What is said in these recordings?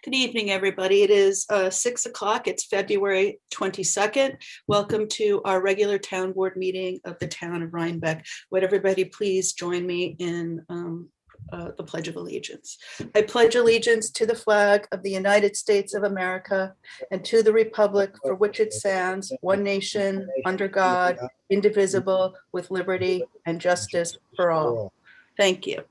Good evening, everybody. It is 6 o'clock. It's February 22nd. Welcome to our regular town board meeting of the town of Rhinebeck. Would everybody please join me in the Pledge of Allegiance. I pledge allegiance to the flag of the United States of America and to the republic for which it stands, one nation, under God, indivisible, with liberty and justice for all. Thank you.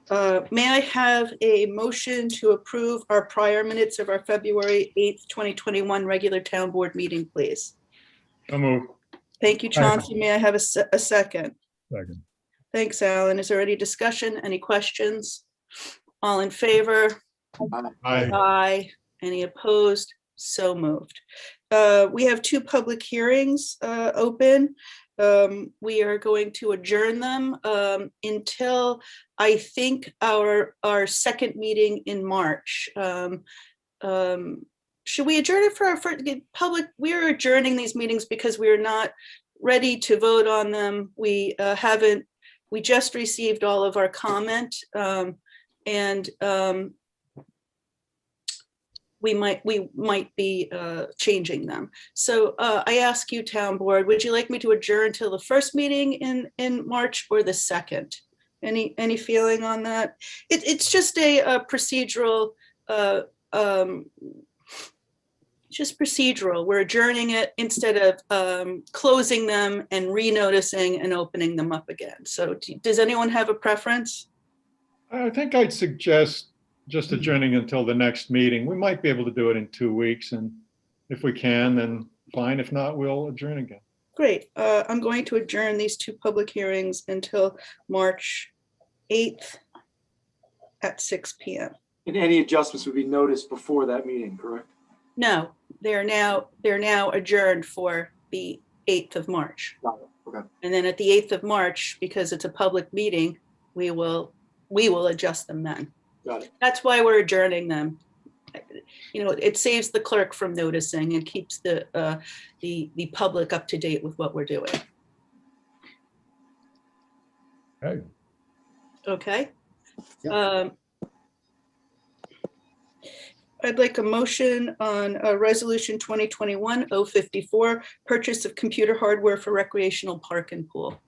May I have a motion to approve our prior minutes of our February 8th, 2021 regular town board meeting, please? So moved. Thank you, Chauncey. May I have a second? Second. Thanks, Alan. Is there any discussion? Any questions? All in favor? Aye. Aye. Any opposed? So moved. We have two public hearings open. We are going to adjourn them until I think our second meeting in March. Should we adjourn it for our public? We are adjourning these meetings because we are not ready to vote on them. We just received all of our comment and we might be changing them. So I ask you, town board, would you like me to adjourn till the first meeting in March or the second? Any feeling on that? It's just a procedural, just procedural. We're adjourning it instead of closing them and re-noticing and opening them up again. So does anyone have a preference? I think I'd suggest just adjourning until the next meeting. We might be able to do it in 2 weeks, and if we can, then fine. If not, we'll adjourn again. Great. I'm going to adjourn these two public hearings until March 8th at 6 p.m. And any adjustments would be noticed before that meeting, correct? No, they're now adjourned for the 8th of March. Got it. Okay. And then at the 8th of March, because it's a public meeting, we will adjust them then. Got it. That's why we're adjourning them. You know, it saves the clerk from noticing and keeps the public up to date with what we're doing. Okay. Okay. Yep. I'd like a motion on resolution 2021-054, purchase of computer hardware for recreational park and pool.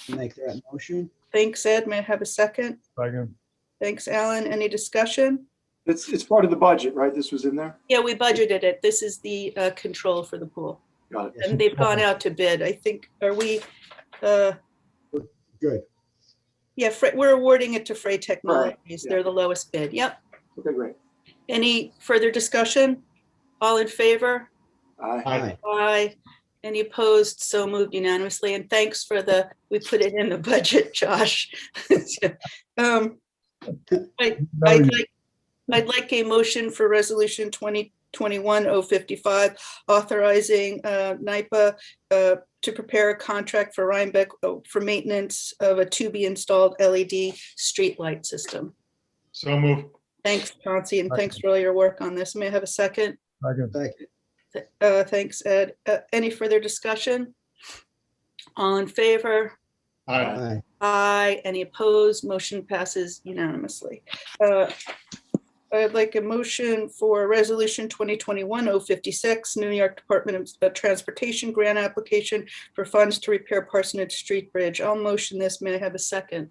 Make that motion. Thanks, Ed. May I have a second? Second. Thanks, Alan. Any discussion? It's part of the budget, right? This was in there? Yeah, we budgeted it. This is the control for the pool. Got it. And they've gone out to bid. I think, are we? Good. Yeah, we're awarding it to Frey Technologies. Right. Yeah. They're the lowest bid. Yep. Okay, great. Any further discussion? All in favor? Aye. Aye. Aye. Any opposed? So moved unanimously. And thanks for we put it in the budget, Josh. I'd like a motion for resolution 2021-055, authorizing NIPA to prepare a contract for Rhinebeck for maintenance of a to-be-installed LED streetlight system. So moved. Thanks, Chauncey, and thanks for all your work on this. May I have a second? Second. Second. Thanks, Ed. Any further discussion? All in favor? Aye. Aye. Aye. Any opposed? Motion passes unanimously. I'd like a motion for resolution 2021-056, New York Department of Transportation grant application for funds to repair Parsonage Street Bridge. I'll motion this. May I have a second?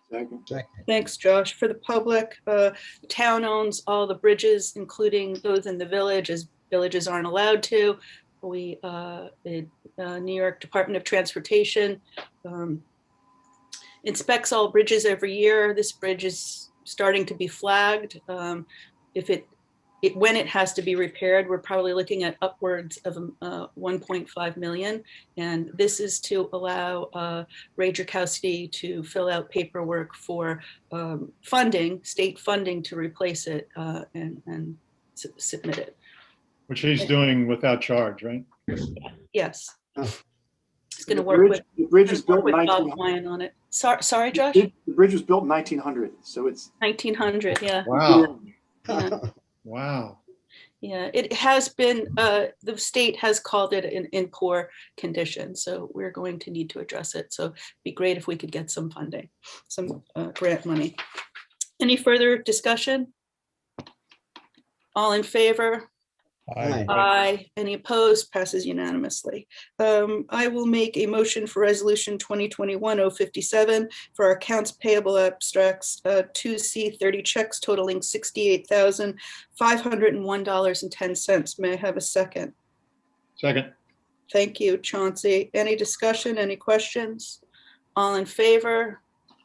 Second. Second. Thanks, Josh. For the public, the town owns all the bridges, including those in the village, as villages aren't allowed to. The New York Department of Transportation inspects all bridges every year. This bridge is starting to be flagged. When it has to be repaired, we're probably looking at upwards of 1.5 million. And this is to allow Ray Drakowski to fill out paperwork for funding, state funding to replace it and submit it. Which he's doing without charge, right? Yes. Oh. It's going to work with The bridge was built in Bob 1900. Wyan on it. Sorry, Josh? The bridge was built in 1900, so it's 1900, yeah. Wow. Yeah. Wow. Yeah, it has been, the state has called it in poor condition, so we're going to need to address it. So it'd be great if we could get some funding, some grant money. Any further discussion? All in favor? Aye. Aye. Any opposed? Passes unanimously. I will make a motion for resolution 2021-057 for our accounts payable abstracts, 2C 30 checks totaling $68,501.10. May I have a second? Second. Thank you, Chauncey. Any discussion, any questions? All in favor?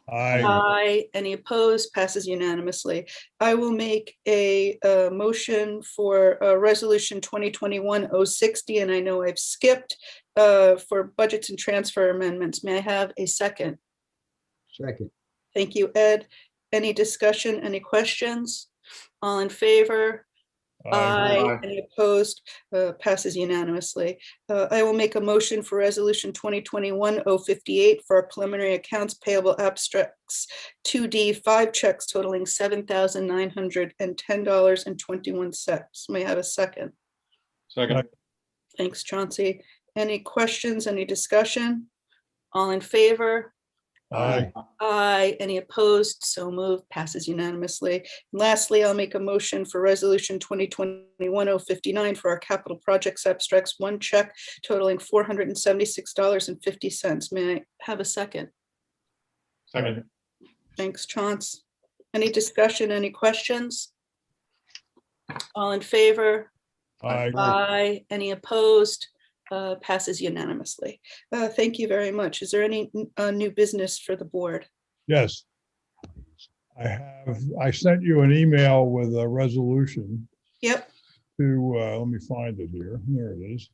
Aye. Aye. Any opposed? Passes unanimously. I will make a motion for resolution 2021-060, and I know I've skipped for budgets and transfer amendments. May I have a second? Second. Thank you, Ed. Any discussion, any questions? All in favor? Aye. Aye. Any opposed? Passes unanimously. I will make a motion for resolution 2021-058 for our preliminary accounts payable abstracts 2D 5 checks totaling $7,910.21. May I have a second? Second. Thanks, Chauncey. Any questions, any discussion? All in favor? Aye. Aye. Any opposed? So moved. Passes unanimously. Lastly, I'll make a motion for resolution 2021-059 for our capital projects abstracts 1 check totaling $476.50. May I have a second? Second. Thanks, Chauncey. Any discussion, any questions? All in favor? Aye. Aye. Any opposed? Passes unanimously. Thank you very much. Is there any new business for the board? Yes. I sent you an email with a resolution Yep. to, let me find it here. There it is.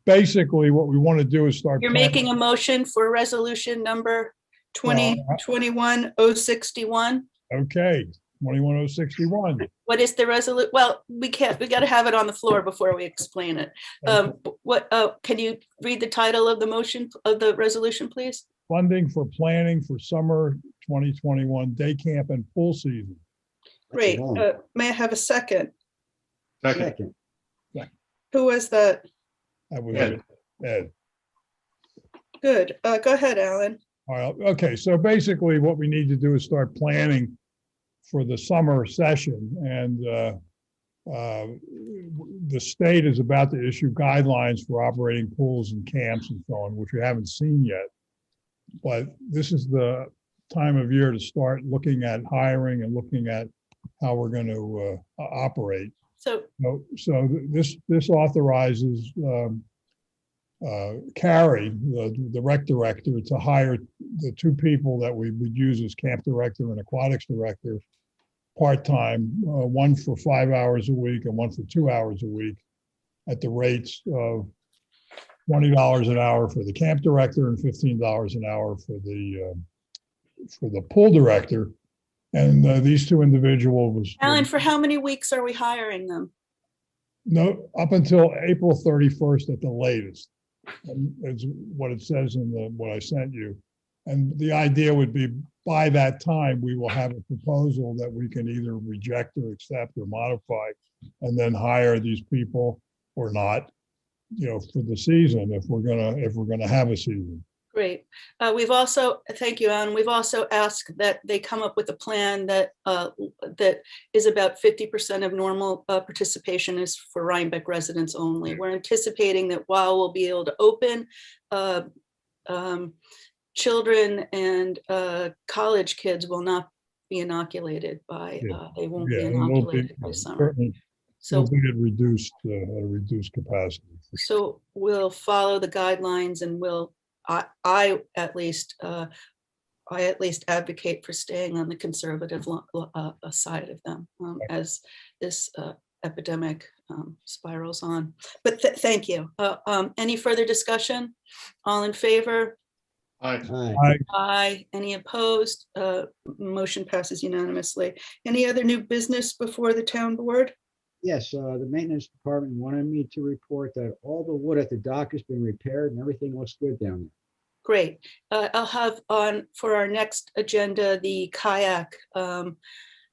Basically, what we want to do is start. You're planning- making a motion for resolution number 2021-061. Okay, 21061. What is the resolution? Well, we got to have it on the floor before we explain it. Can you read the title of the motion of the resolution, please? Funding for planning for summer 2021 day camp and pool season. Great. long. May I have a second? Second. Second. Who was that? That was Ed. Ed. Good. Go ahead, Alan. All right, okay, so basically what we need to do is start planning for the summer session, and the state is about to issue guidelines for operating pools and camps and so on, which we haven't seen yet. But this is the time of year to start looking at hiring and looking at how we're going to operate. So, So this authorizes Carrie, the rec director, to hire the 2 people that we would use as camp director and aquatics director part-time, one for 5 hours a week and one for 2 hours a week at the rates of $20 an hour for the camp director and $15 an hour for the pool director. And these 2 individuals. Alan, for how many weeks are we hiring them? No, up until April 31st at the latest. And it's what it says in what I sent you. And the idea would be by that time, we will have a proposal that we can either reject or accept or modify, and then hire these people or not, for the season, if we're gonna have a season. Great. We've also, thank you, Alan. We've also asked that they come up with a plan that is about 50% of normal participation is for Rhinebeck residents only. We're anticipating that while we'll be able to open, children and college kids will not be inoculated by, they won't be Yeah, it will be inoculated by summer. certainly So, will be at reduced capacity. so we'll follow the guidelines, and I at least advocate for staying on the conservative side of them as this epidemic spirals on. But thank you. Any further discussion? All in favor? Aye. Aye. Aye. Any opposed? Motion passes unanimously. Any other new business before the town board? Yes, the maintenance department wanted me to report that all the wood at the dock has been repaired and everything looks good down there. Great. I'll have on for our next agenda the kayak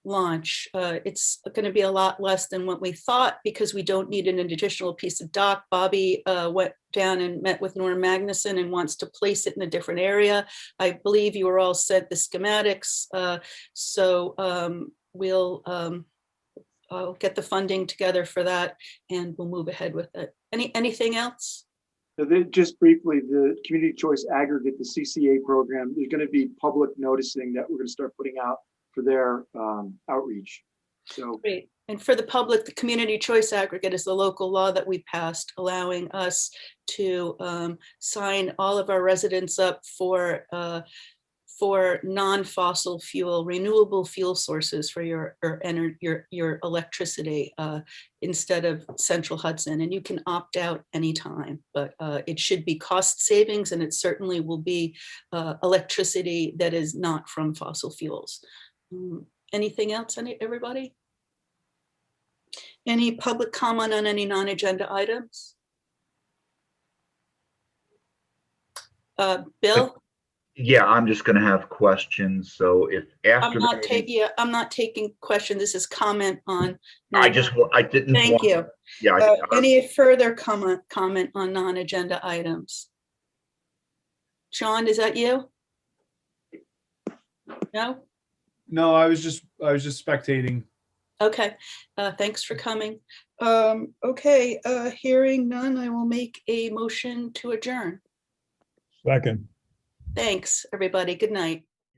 launch. It's going to be a lot less than what we thought because we don't need an additional piece of dock. Bobby went down and met with Norm Magnuson and wants to place it in a different area. I believe you were all sent the schematics. So we'll I'll get the funding together for that and we'll move ahead with it. Anything else? So just briefly, the community choice aggregate, the CCA program, there's going to be public noticing that we're going to start putting out for their outreach. So Great. And for the public, the community choice aggregate is the local law that we passed, allowing us to sign all of our residents up for non-fossil fuel, renewable fuel sources for your electricity instead of Central Hudson. And you can opt out anytime, but it should be cost savings, and it certainly will be electricity that is not from fossil fuels. Anything else, everybody? Any public comment on any non-agenda items? Bill? Yeah, I'm just gonna have questions, so if after the meeting, I'm not taking question. This is comment on. I didn't. Thank you. Yeah. Any further comment on non-agenda items? Sean, is that you? No? No, I was just spectating. Okay, thanks for coming. Okay, hearing none, I will make a motion to adjourn. Second. Thanks, everybody. Good night.